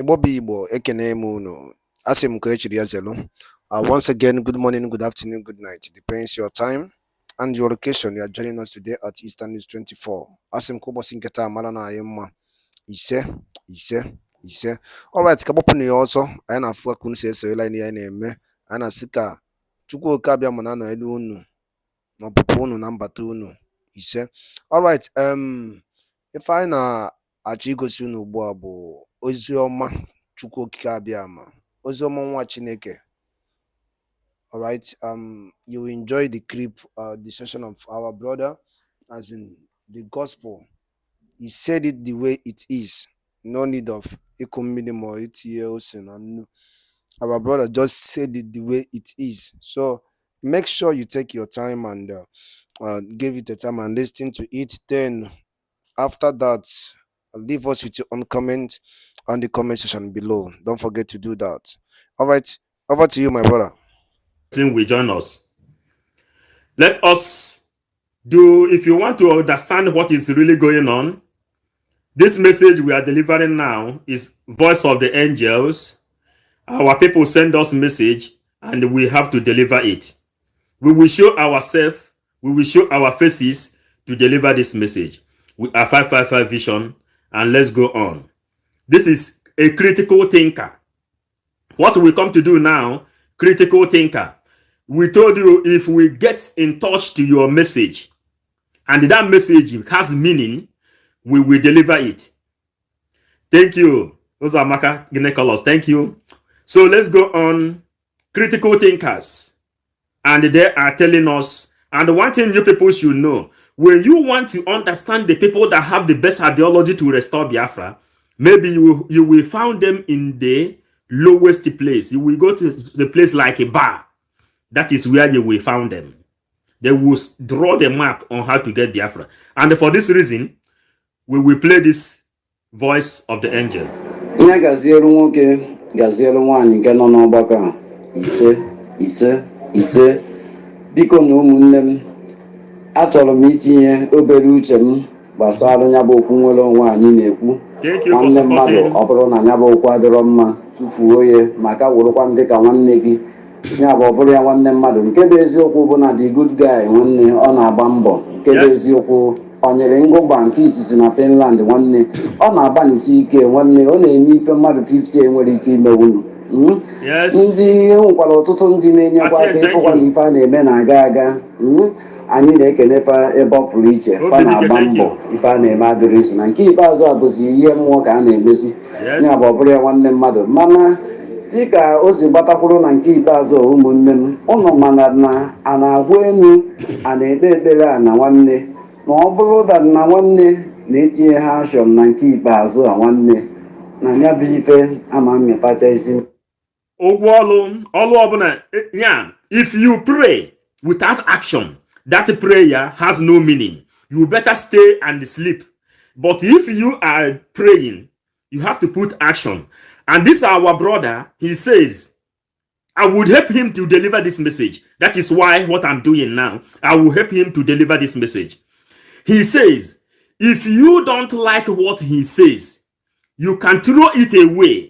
Igbo ekene m unu. Asị m ka echiri ya zelu. Once again, good morning, good afternoon, good night. It depends your time and your location. You are joining us today at Eastern News 24. Asị m ka ụbọchị nketa mara na anyị mma. Ise. Alright, ka gbapụ na ya ọsọ. Anyị na-afụ aka unu si esoyela anyị anyị na-eme. Anyị na-asị ka Chukwokike Abiam na anọ elu unu na ọpụpụ unu na mbata unu. Ise. Alright, ife anyị na-achọ igosi unu ugbu a bụ oziọma Chukwokike Abiam, oziọma nwa Chineke. Alright, you enjoy the clip, the session of our brother, as in the gospel. He said it the way it is. No need of minimum or ETLs, and our brother just said it the way it is. So make sure you take your time and give it a time and listen to it. Then after that, leave us with your own comment on the comment section below. Don't forget to do that. All right, over to you, my brother. Will join us. Let us do, if you want to understand what is really going on, this message we are delivering now is voice of the angels. Our people send us message and we have to deliver it. We will show ourselves, we will show our faces to deliver this message. We are 555 vision, and let's go on. This is a critical thinker. What we come to do now, critical thinker. We told you if we get in touch to your message and that message has meaning, we will deliver it. Thank you. Those are Maka Gynecolos. Thank you. So let's go on. Critical thinkers. And they are telling us, and one thing you people should know, when you want to understand the people that have the best ideology to restore Biafra, maybe you will find them in the lowest place. You will go to the place like a bar. That is where you will find them. They will draw the map on how to get Biafra. And for this reason, we will play this voice of the angel. Ise biko na ụmụnne m, achọrọ m itinye obere uche m gbasara nya bụ okwu nwere onwe anyị na-ekwu. Nwanne mmadụ ọ bụrụ na nya bụ okwu adịrọ mma, tufuo ya maka wụrụkwa m dịka nwanne gị. Ya bụ ọ bụrụ ya nwanne mmadụ. Nke bụ eziokwu bụ na the good guy nwanne ọ na-agba mbọ. Nke bụ eziokwu ọ nyere ngụgba nke isisi na Finland nwanne. Ọ na-agbanisi ike nwanne, ọ na-eme ife mmadụ 50 enwere ike imewunu. Ndị nwekwara ọtụtụ ndị na-enyekwa aka ịfụkwa na ife a na-eme na-aga aga. Anyị na-ekenefa ebe ọ pụrụ iche, fa na-agba mbọ ife a na-eme adịrịsị na nke ikpeazụ a bụzi ihe mmụọ ka a na-emesi. Ya bụ ọ bụrụ ya nwanne mmadụ. Mana dịka o si gbatakwuru na nke ikpeazụ ụmụnne m, ụnụ mana na a na-agwa enu a na-ekpe ekpere a na nwanne, na ọ bụrụ da na nwanne na-etinye ha ashọm na nke ikpeazụ a nwanne na ya bụ ife ama mmetacha isi. If you pray without action, that prayer has no meaning. You better stay and sleep. But if you are praying, you have to put action. And this our brother, he says, I would help him to deliver this message. That is why what I'm doing now, I will help him to deliver this message. He says, if you don't like what he says, you can throw it away.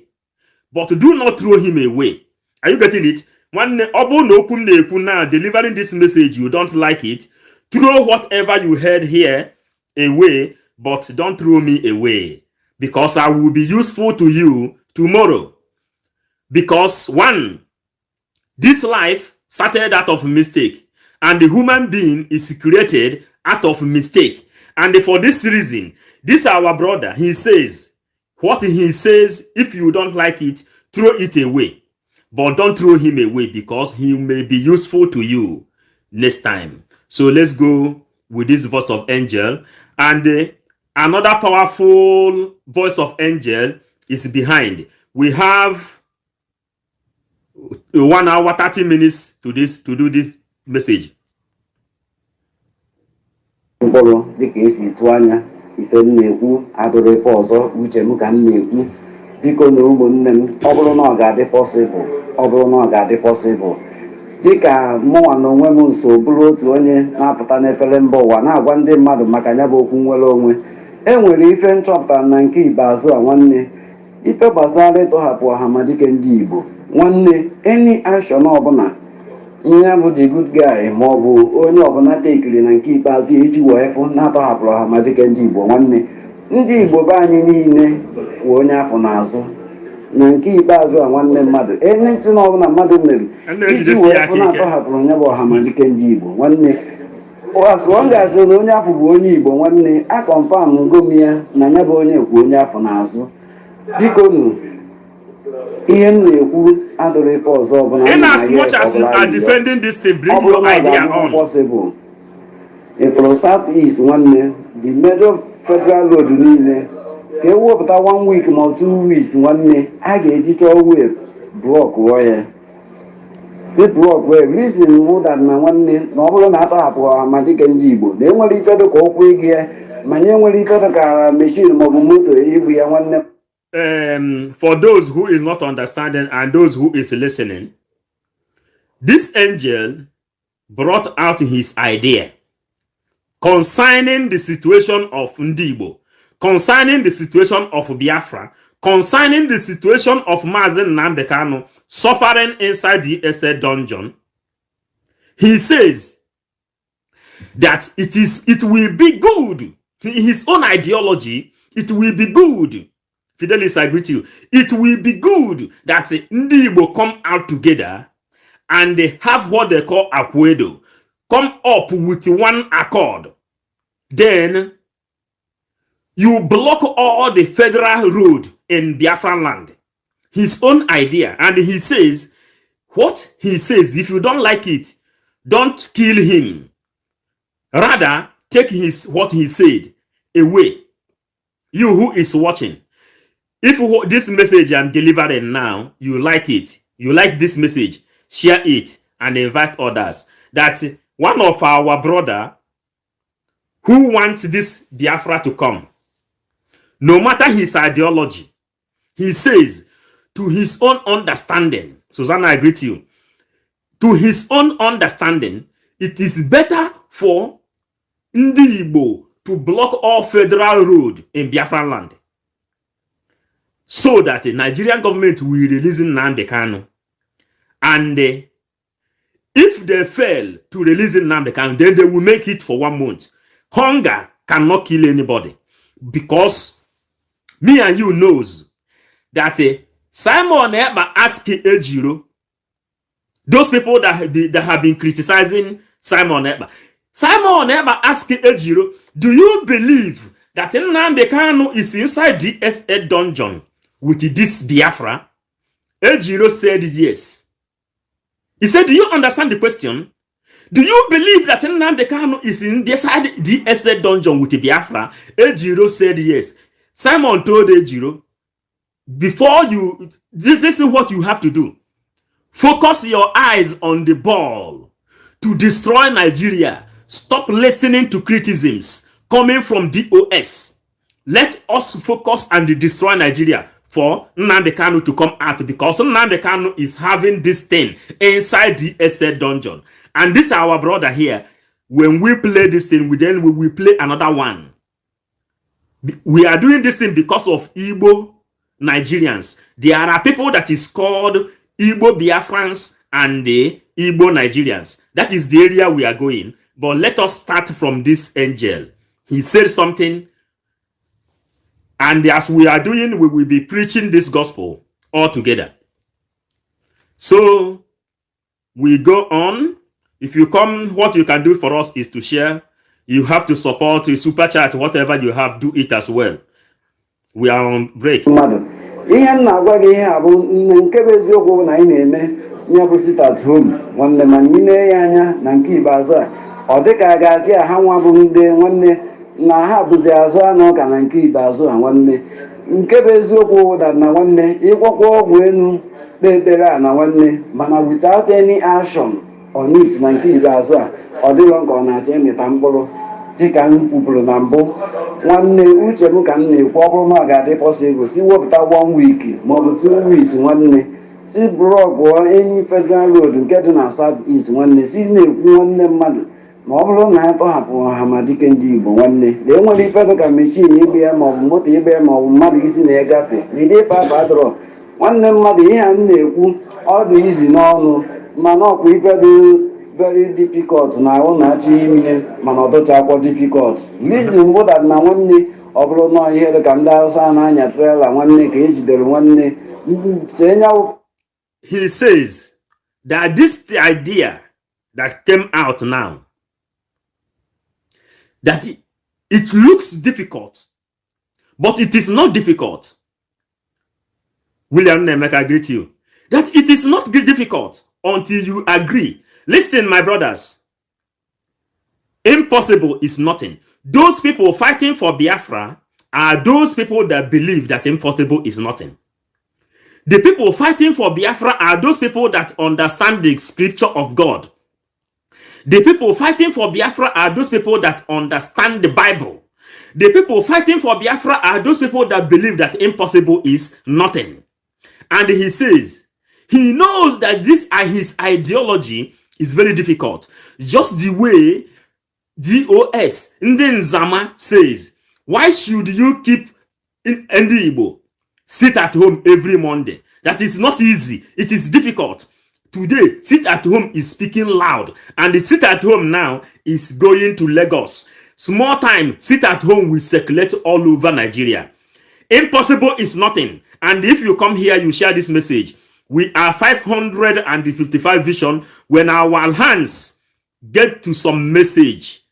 But do not throw him away. Are you getting it? When now delivering this message, you don't like it, throw whatever you heard here away, but don't throw me away. Because I will be useful to you tomorrow. Because one, this life started out of mistake, and the human being is created out of mistake. And for this reason, this our brother, he says, what he says, if you don't like it, throw it away. But don't throw him away because he may be useful to you next time. So let's go with this voice of angel. And another powerful voice of angel is behind. We have 1 hour 30 minutes to do this message. Ife m na-ekwu adụrụ ife ọzọ, uche m ka m na-ekwu. Biko na ụmụnne m, ọ bụrụ na ọ ga-adị possible, ọ bụrụ na ọ ga-adị possible, dịka mụnwa na onwe m nso bụrụ otu onye na-apụta n'efere mba ụwa na-agwa ndị mmadụ maka ya bụ okwu nwere onwe. E nwere ife nchọpụtara na nke ikpeazụ a nwanne, ife gbasara ịtọhapụ ọhamadike ndị Igbo nwanne any action ọbụla nya bụ the good guy ma ọ bụ onye ọbụla tekiri na nke ikpeazụ iji wee fụ na-atọhapụrụ ọhamadike ndị Igbo nwanne ndị Igbo be anyị niile fụ onye afọ n'azụ na nke ikpeazụ a nwanne mmadụ ntị na ọbụla mmadụ mere iji wee fụ na-atọhapụrụ onye bụ ọhamadike ndị Igbo nwanne ọ ga-azụ na onye afọ bụ onye Igbo nwanne a confirm ngomi ya na ya bụ onye ekwu onye afọ n'azụ biko nụ ihe m na-ekwu adụrụ ife ọzọ ọbụla in as much as you are defending this thing, bring your idea on. Possible. From South East nwanne the major federal road niile ka ewepụta 1 week ma 2 weeks nwanne a ga-eji chọọ wee blọk ya si blọk wee reason wụ that na nwanne na ọ bụrụ na atọhapụ ọhamadike ndị Igbo na enwere ife dị ka ụkwụ ịgụ ya ma nye enwere ife dị ka machine maọbụ moto ibu ya nwanne. For those who is not understanding and those who is listening, this angel brought out his idea concerning the situation of Ndibo, concerning the situation of Biafra, concerning the situation of Mazen Nnamdi Kanu suffering inside the SA dungeon. He says that it will be good, his own ideology, it will be good. Fidelis, I agree with you. It will be good that Ndibo come out together and they have what they call Akwedo, come up with one accord. Then you block all the federal road in Biafran land. His own idea. And he says, what he says, if you don't like it, don't kill him. Rather, take what he said away. You who is watching. If this message I'm delivering now, you like it, you like this message, share it and invite others. That one of our brother who wants this Biafra to come, no matter his ideology, he says to his own understanding, Susanna, I agree to you, to his own understanding, it is better for Ndibo to block all federal road in Biafran land, so that the Nigerian government will release Nnamdi Kanu. And if they fail to release Nnamdi Kanu, then they will make it for 1 month. Hunger cannot kill anybody. Because me and you knows that Simon Ekpa asked Ejiro, those people that have been criticizing Simon Ekpa. Simon Ekpa asked Ejiro, do you believe that Nnamdi Kanu is inside the SA dungeon with this Biafra? Ejiro said yes. He said, do you understand the question? Do you believe that Nnamdi Kanu is inside the SA dungeon with the Biafra? Ejiro said yes. Simon told Ejiro, before you, this is what you have to do. Focus your eyes on the ball to destroy Nigeria. Stop listening to criticisms coming from DOS. Let us focus and destroy Nigeria for Nnamdi Kanu to come out, because Nnamdi Kanu is having this thing inside the SA dungeon. And this our brother here, when we play this thing, we will play another one. We are doing this thing because of Igbo Nigerians. There are people that is called Igbo Biafrans and the Igbo Nigerians. That is the area we are going. But let us start from this angel. He said something, and as we are doing, we will be preaching this gospel all together. So we go on. If you come, what you can do for us is to share. You have to support, super chat, whatever you have, do it as well. We are on break. Ọ dị ka a ga-asị ha nwa bụ ndị nwanne na ha bụzi azụ anọ ka na nke ikpeazụ ha nwanne nke bụ eziokwu ụda na nwanne ịkwọkwa ọgwụ elu kpekpere a na nwanne mana without any action on it na nke ikpeazụ a ọ dịrọ nke ọ na-achọ ịmịta mkpụrụ dịka m kwupụrụ na mbụ nwanne uche m ka m na-ekwu ọ bụrụ na ọ ga-adị possible si wepụta 1 week maọbụ 2 weeks nwanne si blọkụ enyi federal road nke dị na South East nwanne si na-ekwu nwanne mmadụ ma ọ bụrụ na anyị tọhapụ ha ma dike ndị Igbo nwanne lee nwere ife dị ka meshin ibe ya maọbụ moto ibe ya maọbụ mmadụ isi na-egafe na ịdị ife afọ adọrọ nwanne mmadụ ihe a na-ekwu ọ dị izi n'ọnụ mana ọkwa ife dị very difficult na ahụ na-achị ime mana ọ dụchakwọ difficult reason mbụ dat na nwanne ọ bụrụ na ihe dị ka ndị Hausa na-anya trela nwanne ka ejidere nwanne he says that this idea that came out now, that it looks difficult, but it is not difficult. William Nemeka, I agree to you that it is not difficult until you agree. Listen, my brothers, impossible is nothing. Those people fighting for Biafra are those people that believe that impossible is nothing. The people fighting for Biafra are those people that understand the scripture of God. The people fighting for Biafra are those people that understand the Bible. The people fighting for Biafra are those people that believe that impossible is nothing. And he says, he knows that this his ideology is very difficult. Just the way DOS Ndenzama says, why should you keep in Igbo sit at home every Monday? That is not easy. It is difficult. Today, sit at home is speaking loud. And the sit at home now is going to Lagos. Small time, sit at home will circulate all over Nigeria. Impossible is nothing. And if you come here, you share this message. We are 555 vision. When our hands get to some message,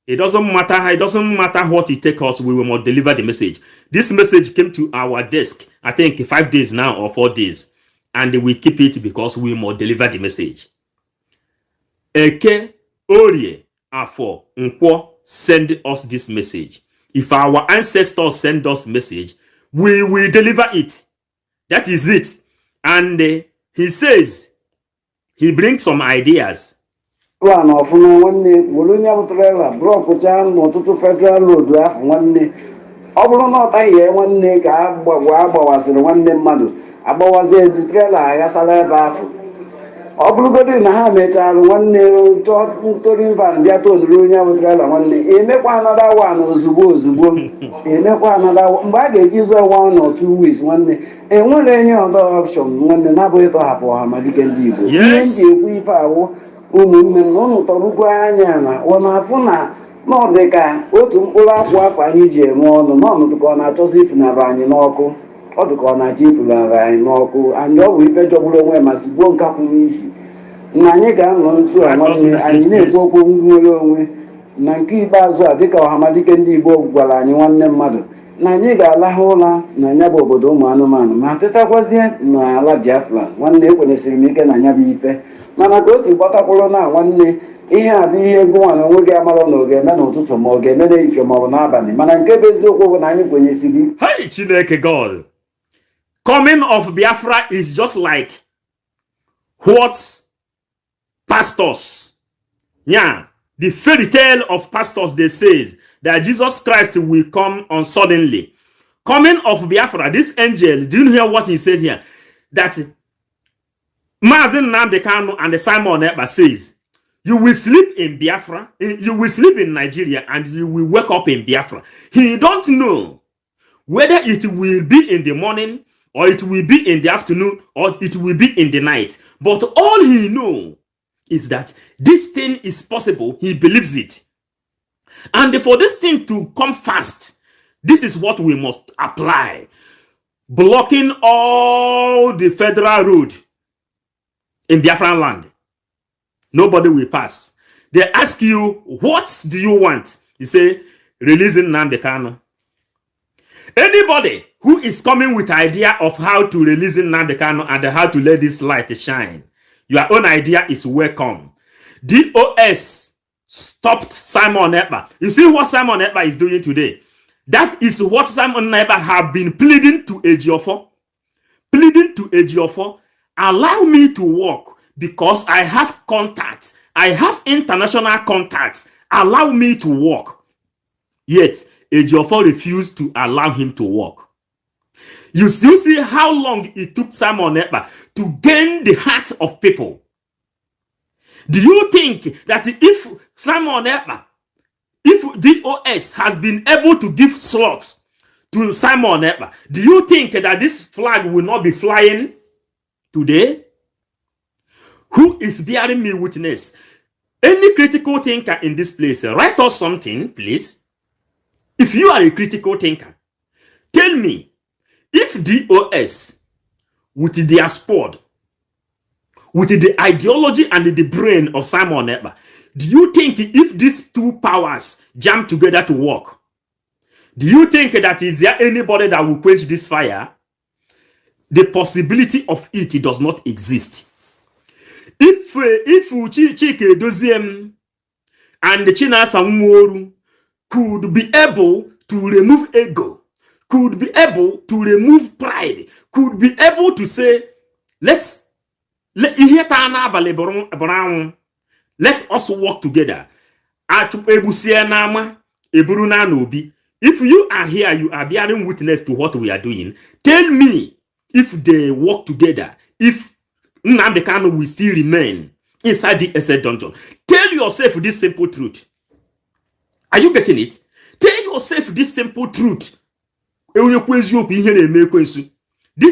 it doesn't matter what it takes us, we will deliver the message. This message came to our desk, I think 5 days now or 4 days. And we keep it because we will deliver the message. Eke, Orie, Afo, Nkwo, send us this message. If our ancestors send us message, we will deliver it. That is it. And he says, he brings some ideas. Plan of nwanne wolunya butrela brok chan n'ọtụtụ federal road afọ nwanne ọ bụrụ na ọta ihe nwanne ka agbawasịrị nwanne mmadụ agbawazie dị trela aghasala ebe afọ ọ bụrụgodị na ha mechara nwanne torin van bịa tonuru onye butrela nwanne emekwa another one ozugbo emekwa another mgbe a ga-eji zọ 1 or 2 weeks nwanne enwere enye other option nwanne na-abụghị tọhapụ ha ma dike ndị Igbo ihe ndị ekwu ife ahụ ụmụnne m ụnụ tọrụkwa anya na ọ na-afụ na ọ dị ka otu mkpụrụ akwụ afọ anyị ji eme ọnụ n'ọnụdụ ka ọ na-achọzi ifunara anyị n'ọkụ ọ dị ka ọ na-achọ ifunara anyị n'ọkụ and ọ bụ ife jọgburu onwe ma sigbuo nkakwụ isi na anyị ga-anọ ntu a nwanne anyị na-ekwu okwu nwere onwe na nke ikpeazụ a dịka ọhamadike ndị Igbo gwara anyị nwanne mmadụ na anyị ga-alahụ ụra na anya bụ obodo ụmụ anụmanụ ma tetakwazie na ala Biafra nwanne ekwenyesịrị m ike na anya bụ ife mana ka o si gbatakwụrụ na nwanne ihe a bụ ihe gụnwa na onwe gị amara na ọ ga-eme n'ụtụtụ ma ọ ga-eme n'ehihie ma ọ bụ n'abalị mana nke bụ eziokwu bụ na anyị kwenyesiri. Hey, Chineke God, coming of Biafra is just like what pastors, the fairy tale of pastors, they say that Jesus Christ will come on suddenly. Coming of Biafra, this angel, do you hear what he said here? That Mazen Nnamdi Kanu and the Simon Ekpa says, you will sleep in Biafra, you will sleep in Nigeria, and you will wake up in Biafra. He don't know whether it will be in the morning, or it will be in the afternoon, or it will be in the night. But all he knows is that this thing is possible. He believes it. And for this thing to come fast, this is what we must apply. Blocking all the federal road in Biafran land. Nobody will pass. They ask you, what do you want? You say, releasing Nnamdi Kanu. Anybody who is coming with idea of how to release Nnamdi Kanu and how to let this light shine, your own idea is welcome. DOS stopped Simon Ekpa. You see what Simon Ekpa is doing today? That is what Simon Ekpa have been pleading to Ejiofor. Pleading to Ejiofor, allow me to work because I have contacts. I have international contacts. Allow me to work. Yet, Ejiofor refused to allow him to work. You still see how long it took Simon Ekpa to gain the heart of people. Do you think that if Simon Ekpa, if DOS has been able to give slots to Simon Ekpa, do you think that this flag will not be flying today? Who is bearing me witness? Any critical thinker in this place, write us something, please. If you are a critical thinker, tell me, if DOS, with their sport, with the ideology and the brain of Simon Ekpa, do you think if these two powers jam together to work, do you think that is there anybody that will quench this fire? The possibility of it does not exist. If Chike Doziem and Chinasa Nworu could be able to remove ego, could be able to remove pride, could be able to say, let us work together. If you are here, you are bearing witness to what we are doing. Tell me if they work together, if Nnamdi Kanu will still remain inside the SA dungeon. Tell yourself this simple truth. Are you getting it? Tell yourself this simple truth. This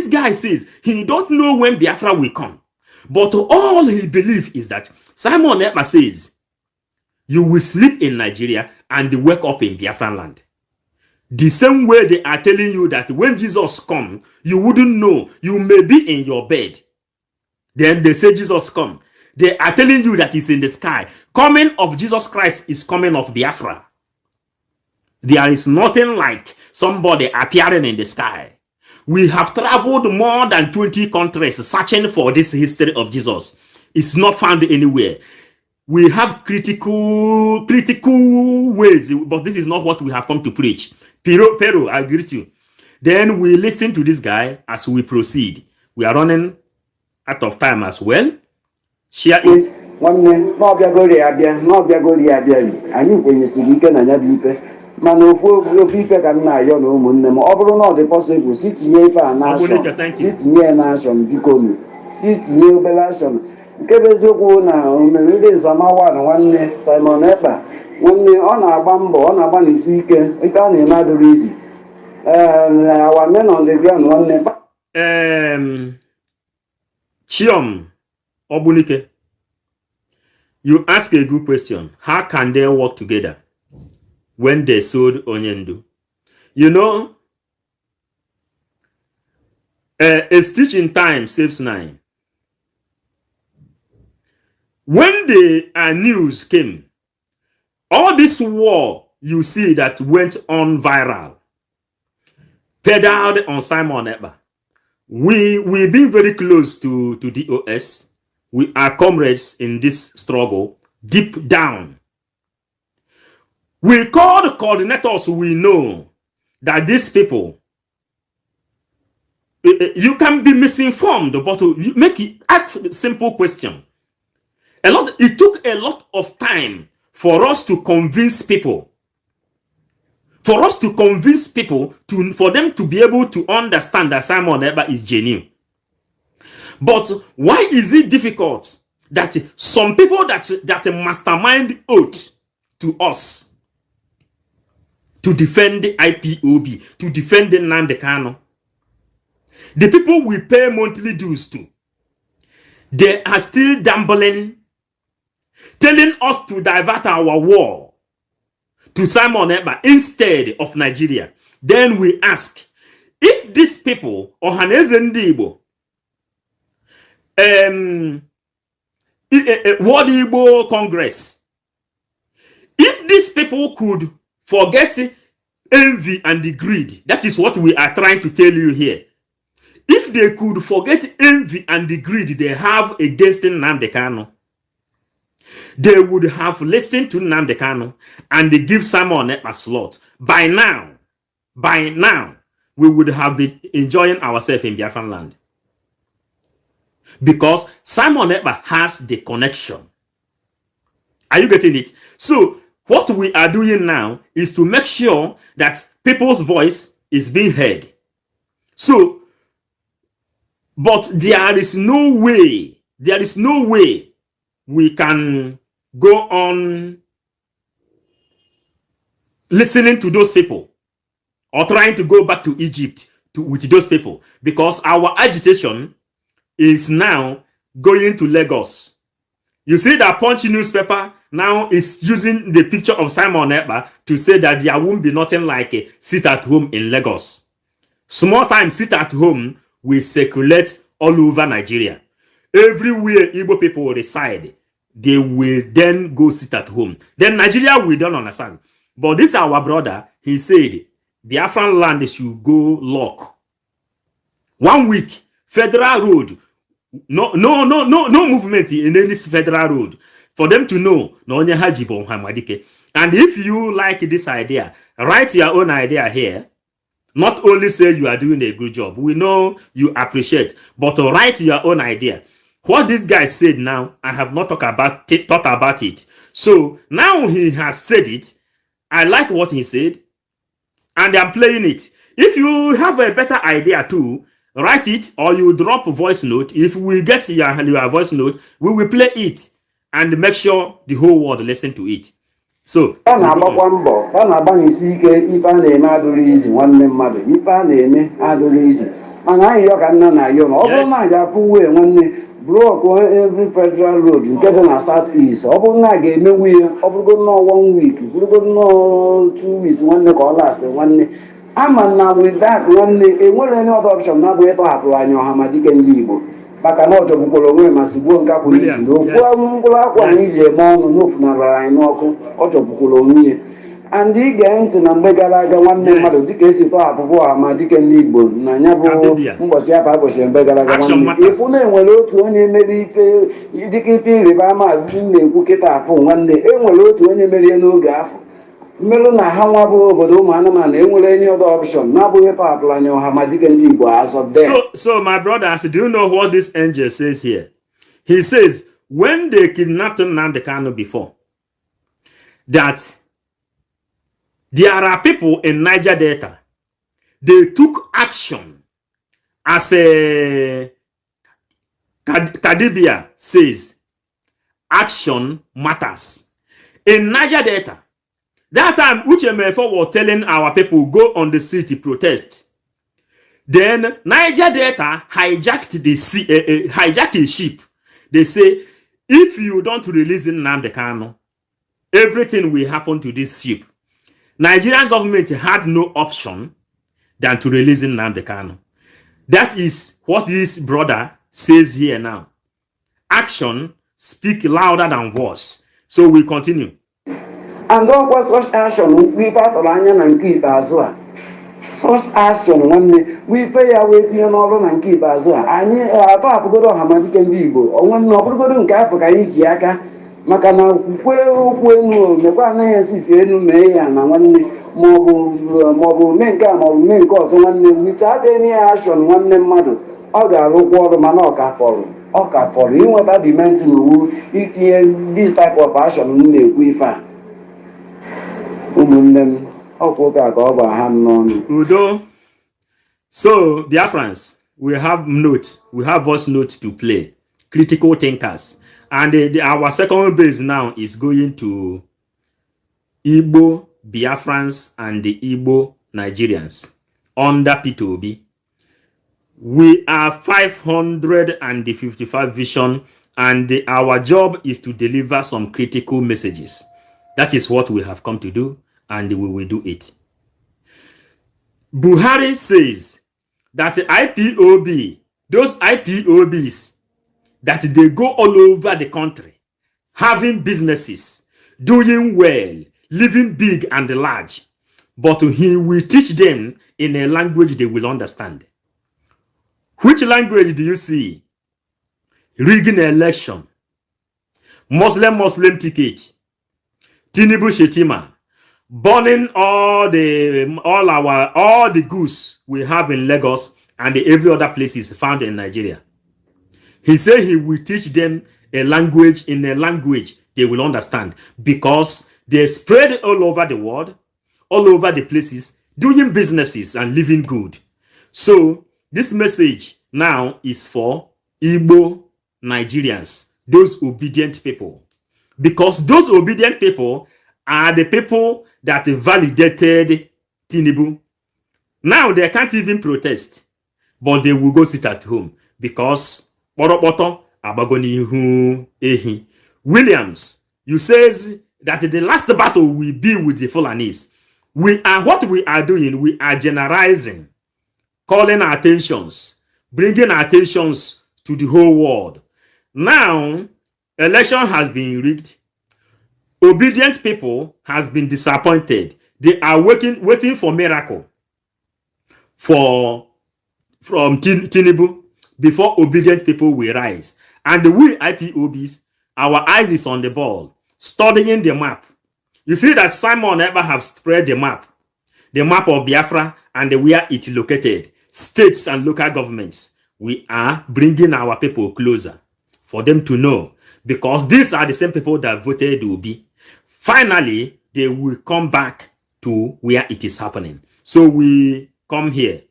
guy says he don't know when Biafra will come. But all he believes is that Simon Ekpa says you will sleep in Nigeria and wake up in Biafran land. The same way they are telling you that when Jesus comes, you wouldn't know. You may be in your bed. Then they say Jesus come. They are telling you that it's in the sky. Coming of Jesus Christ is coming of Biafra. There is nothing like somebody appearing in the sky. We have traveled more than 20 countries searching for this history of Jesus. It's not found anywhere. We have critical ways, but this is not what we have come to preach. Pero, I agree with you. Then we listen to this guy as we proceed. We are running out of time as well. Share it. mana ofu ife ka m na-ayọ na ụmụnne m ọ bụrụ na ọ dị possible si tinye ife a n'ashọn si tinye n'ashọn bikonu si tinye obere ashọn nke bụ eziokwu na omeriri nzamawa na nwanne Simon Ekpa nwanne ọ na-agba mbọ ọ na-agba n'isi ike ife a na-eme adịrị izi our men on the ground nwanne Chiom Obunike, you ask a good question. How can they work together when they sold Onyendu? You know, a stitch in time saves 9. When the news came, all this war you see that went on viral, pedaled on Simon Ekpa. We've been very close to DOS. We are comrades in this struggle deep down. We call the coordinators. We know that these people, you can be misinformed, but you ask a simple question. It took a lot of time for us to convince people. For us to convince people, for them to be able to understand that Simon Ekpa is genuine. But why is it difficult that some people that mastermind oath to us to defend the IPOB, to defend the Nnamdi Kanu, the people we pay monthly dues to, they are still gambling, telling us to divert our war to Simon Ekpa instead of Nigeria? Then we ask, if these people, Ohaneze Ndigbo, World Igbo Congress, if these people could forget envy and the greed, that is what we are trying to tell you here. If they could forget envy and the greed they have against Nnamdi Kanu, they would have listened to Nnamdi Kanu and they give Simon Ekpa a slot. By now, we would have been enjoying ourselves in Biafran land. Because Simon Ekpa has the connection. Are you getting it? So, what we are doing now is to make sure that people's voice is being heard. So, but there is no way we can go on listening to those people or trying to go back to Egypt with those people, because our agitation is now going to Lagos. You see that Punch newspaper now is using the picture of Simon Ekpa to say that there won't be nothing like a sit at home in Lagos. Small time sit at home will circulate all over Nigeria. Everywhere Igbo people reside, they will then go sit at home. Then Nigeria will don't understand. But this our brother, he said, Biafran land should go lock. 1 week, federal road, no movement in any federal road for them to know. And if you like this idea, write your own idea here. Not only say you are doing a good job, we know you appreciate, but write your own idea. What this guy said now, I have not thought about it. So now he has said it. I like what he said, and I'm playing it. If you have a better idea too, write it, or you drop a voice note. If we get your voice note, we will play it and make sure the whole world listen to it. So block every federal road nke dị na South East. Ọ bụrụ na a ga-emewu ya, ọ bụrụgo nọ 1 week, bụrụgo nọ 2 weeks nwanne ka ọ last nwanne. Ama na with that nwanne enwere any other option na bụ ịtọhapụrụ anyị ọha ma dike ndị Igbo maka na ọ chọgbukwara onwe ma sigbuo nka pụrụ isi n'okwu mkpụrụ akwa na iji eme ọnụ n'ofunarara anyị n'ọkụ ọ chọgbukwara onwe ya. And ị gee ntị na mgbe gara aga nwanne mmadụ dịka esi tọhapụpụ ọha ma dike ndị Igbo na ya bụ ụbọchị afọ ụbọchị mgbe gara aga nwanne ịfụ na enwere otu onye mere ife dịka ife ịrịba ama na-ekwu kịta afọ nwanne enwere otu onye merie n'oge afọ mmerụ na ha nwa bụ obodo ụmụ anụmanụ enwere any other option na-abụghị tọhapụrụ anyị ọha ma dike ndị Igbo as of then. So my brothers, do you know what this angel says here? He says when they kidnapped Nnamdi Kanu before, that there are people in Niger Delta, they took action as a Kadibia says, action matters. In Niger Delta, that time Uchemefo was telling our people go on the street to protest. Then Niger Delta hijacked a ship. They say, if you don't release Nnamdi Kanu, everything will happen to this ship. Nigerian government had no option than to release Nnamdi Kanu. That is what this brother says here now. Action speak louder than voice. So we continue. And what such action we battle and keep as well. Such action when we pay away to an and keep as well. I need a top go to Hamadik and Dibo, or when no good Africa Ikiaka. Makana kwenu mekwa na yesi enu me ya na nwanne mobu menka mobu menka ọsọ nwanne without any action nwanne mmadụ ọ ga-arụkwa ọrụ mana ọ ka fọrọ inweta dimension iwu itinye this type of action na-ekwu ife a ụmụnne m ọkwụ ka ọ bụ ha n'ọnụ udo. So Biafrans, we have voice note to play, critical thinkers. And our second base now is going to Igbo Biafrans and the Igbo Nigerians under P2B. We are 555 vision, and our job is to deliver some critical messages. That is what we have come to do, and we will do it. Buhari says that IPOB, those IPOBs, that they go all over the country, having businesses, doing well, living big and large. But he will teach them in a language they will understand. Which language do you see? Rigging election, Muslim ticket, Tinubu Shetima, burning all the goods we have in Lagos and every other places found in Nigeria. He said he will teach them a language in a language they will understand, because they spread all over the world, all over the places, doing businesses and living good. So this message now is for Igbo Nigerians those obedient people. Because those obedient people are the people that validated Tinubu. Now they can't even protest, but they will go sit at home because Williams, you says that the last battle will be with the Fulanese. What we are doing, we are generalizing, calling attentions, bringing attentions to the whole world. Now, election has been rigged. Obedient people has been disappointed. They are waiting for miracle from Tinubu before obedient people will rise. And we IPOBs, our eyes is on the ball, studying the map. You see that Simon ever have spread the map of Biafra and where it located, states and local governments. We are bringing our people closer for them to know, because these are the same people that voted Obi. Finally, they will come back to where it is happening. So we come here.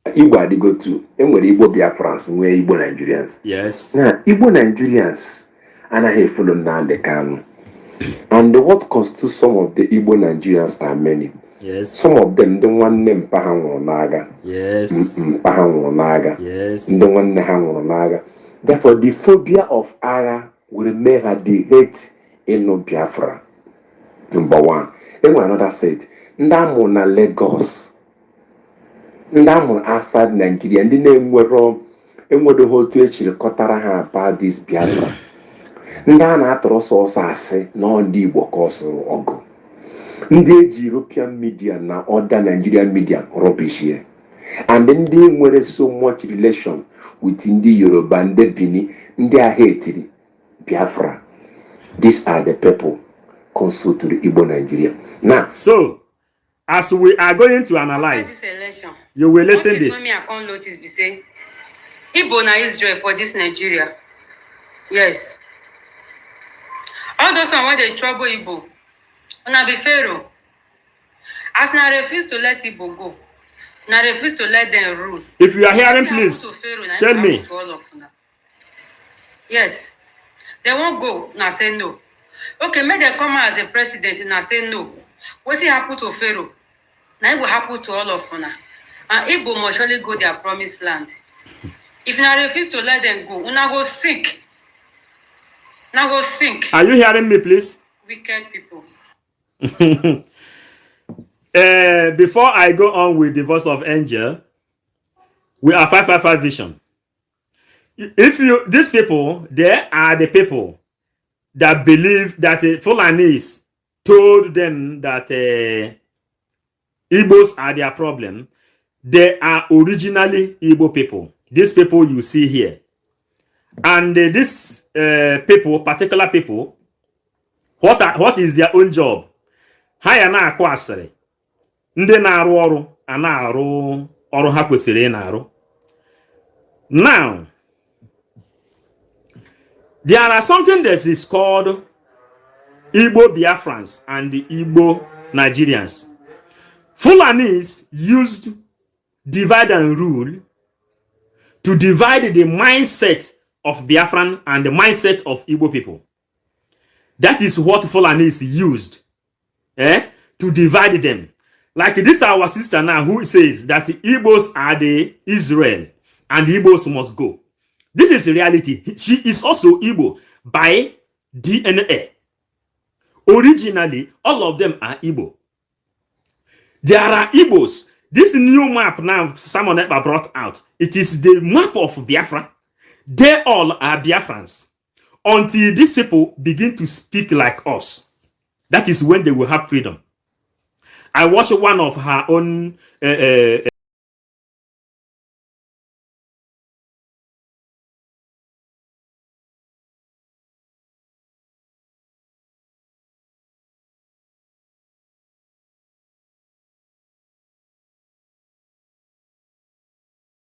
Igbo adigo to enwere Igbo Biafrans nwee Igbo Nigerians. Yes. Now, Igbo Nigerians anaghị follow Nnamdi Kanu. And what constitutes some of the Igbo Nigerians are many. Yes. Some of them the nwanne mpa ha nwụrụ n'agha. Yes. Mpa ha nwụrụ n'agha. Yes. Ndị nwanne ha nwụrụ n'agha. Therefore, the phobia of agha will make her the hate in Biafra. Number one. Then another said, ndị amụrụ na Lagos, ndị amụrụ outside Nigeria, ndị na-enwere otu echirikọtara ha about this Biafra. Ndị a na-atụrụ sọsọ asị na ndị Igbo ka ọ sụrụ ọgụ. Ndị eji European media na other Nigerian media rubbish here. And ndị nwere so much relation with ndị Yoruba, ndị Bini, ndị a hatiri Biafra. These are the people consult to the Igbo Nigeria. Now, so as we are going to analyze, you will listen this. Me, I can't notice be say Igbo na Israel for this Nigeria. Yes. All those one when they trouble Igbo, una be Pharaoh. As na refuse to let Igbo go, na refuse to let them rule. If you are hearing, please tell me. Yes. They won't go, na say no. Okay, make them come as a president, na say no. What will happen to Pharaoh? Now it will happen to all of una. And Igbo must surely go their promised land. If una refuse to let them go, una go sink. Now go sink. Are you hearing me, please? Wicked people. Before I go on with the voice of angel, we are 555 vision. If these people, they are the people that believe that Fulanis told them that Igbos are their problem. They are originally Igbo people. These people you see here. And these people, particular people, what is their own job? Haya na akwasiri. Ndị na-arụ ọrụ a na-arụ ọrụ ha kwesịrị na-arụ. Now, there are something that is called Igbo Biafrans and the Igbo Nigerians. Fulanis used divide and rule to divide the mindset of Biafran and the mindset of Igbo people. That is what Fulanis used to divide them. Like this our sister now who says that the Igbos are the Israel and the Igbos must go. This is reality. She is also Igbo by DNA. Originally, all of them are Igbo. There are Igbos. This new map now someone ever brought out, it is the map of Biafra. They all are Biafrans. Until these people begin to speak like us, that is when they will have freedom. I watched one of her own